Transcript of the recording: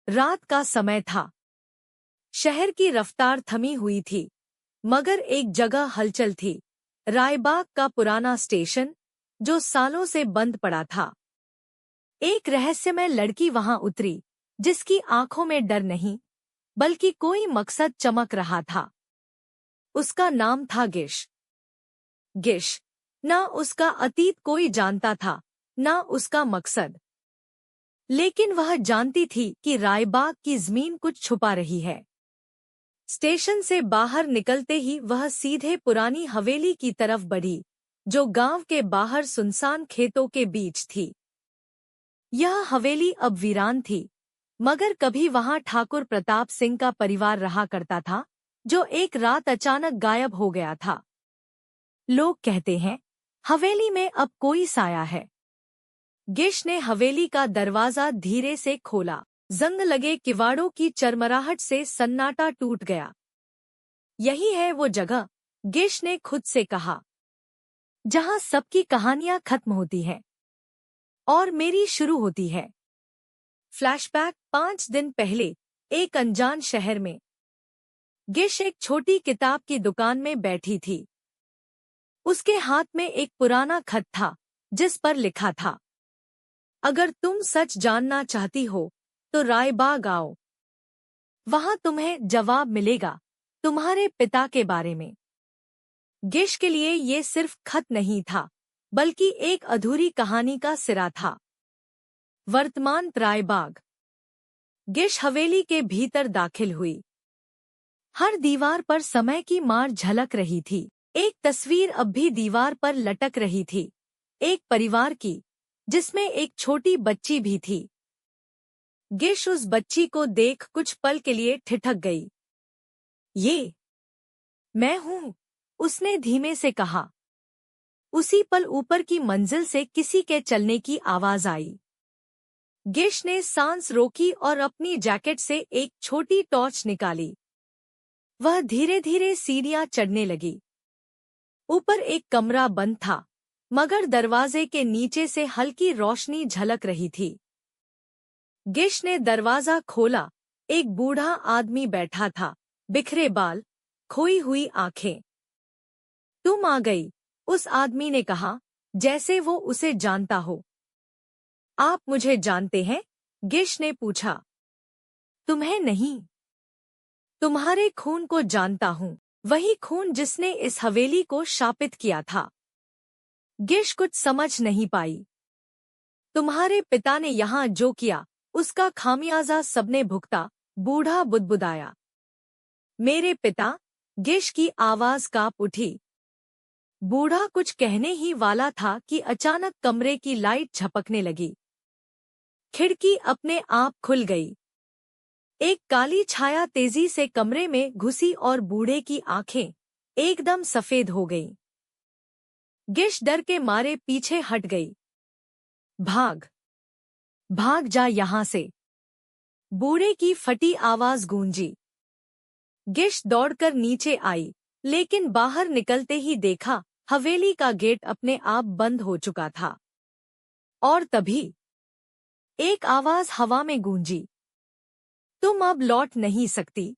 रात का समय था। शहर की रफ्तार थमी हुई थी, मगर एक जगह हलचल थी। रायबाग का पुराना स्टेशन, जो सालों से बंद पड़ा था। एक रहस्यमय लड़की वहां उतरी, जिसकी आंखों में डर नहीं, बल्कि कोई मकसद चमक रहा था। उसका नाम था गिश। गिश। ना उसका अतीत कोई जानता था, ना उसका मकसद। लेकिन वह जानती थी कि रायबाग की जमीन कुछ छुपा रही है। स्टेशन से बाहर निकलते ही वह सीधे पुरानी हवेली की तरफ बढ़ी, जो गांव के बाहर सुनसान खेतों के बीच थी। यह हवेली अब वीरान थी, मगर कभी वहां ठाकुर प्रताप सिंह का परिवार रहा करता था, जो एक रात अचानक गायब हो गया था। लोग कहते हैं, हवेली में अब कोई साया है। गिश ने हवेली का दरवाजा धीरे से खोला। जंग लगे किवाड़ों की चरमराहट से सन्नाटा टूट गया। यही है वो जगह, गिश ने खुद से कहा, जहां सबकी कहानियां खत्म होती हैं और मेरी शुरू होती है। फ्लैशबैक 5 दिन पहले, एक अनजान शहर में। गिश एक छोटी किताब की दुकान में बैठी थी। उसके हाथ में एक पुराना खत था, जिस पर लिखा था, अगर तुम सच जानना चाहती हो तो रायबाग आओ। वहां तुम्हें जवाब मिलेगा, तुम्हारे पिता के बारे में। गिश के लिए ये सिर्फ खत नहीं था, बल्कि एक अधूरी कहानी का सिरा था। वर्तमान रायबाग। गिश हवेली के भीतर दाखिल हुई। हर दीवार पर समय की मार झलक रही थी। एक तस्वीर अब भी दीवार पर लटक रही थी, एक परिवार की, जिसमें एक छोटी बच्ची भी थी। गिश उस बच्ची को देख कुछ पल के लिए ठिठक गई। ये मैं हूँ, उसने धीमे से कहा। उसी पल ऊपर की मंजिल से किसी के चलने की आवाज आई। गिश ने सांस रोकी और अपनी जैकेट से एक छोटी टॉर्च निकाली। वह धीरे धीरे सीढ़ियां चढ़ने लगी। ऊपर एक कमरा बंद था, मगर दरवाजे के नीचे से हल्की रोशनी झलक रही थी। गिश ने दरवाजा खोला। एक बूढ़ा आदमी बैठा था, बिखरे बाल, खोई हुई आंखें। तुम आ गई, उस आदमी ने कहा, जैसे वो उसे जानता हो। आप मुझे जानते हैं? गिश ने पूछा। तुम्हें नहीं, तुम्हारे खून को जानता हूँ, वही खून जिसने इस हवेली को शापित किया था। गिश कुछ समझ नहीं पाई। तुम्हारे पिता ने यहाँ जो किया, उसका खामियाजा सबने भुगता, बूढ़ा बुदबुदाया। मेरे पिता? गिश की आवाज कांप उठी। बूढ़ा कुछ कहने ही वाला था कि अचानक कमरे की लाइट झपकने लगी। खिड़की अपने आप खुल गई। एक काली छाया तेजी से कमरे में घुसी और बूढ़े की आंखें एकदम सफेद हो गईं। गिश डर के मारे पीछे हट गई। भाग, भाग जा यहाँ से, बूढ़े की फटी आवाज गूंजी। गिश दौड़कर नीचे आई, लेकिन बाहर निकलते ही देखा, हवेली का गेट अपने आप बंद हो चुका था। और तभी एक आवाज हवा में गूंजी, तुम अब लौट नहीं सकती।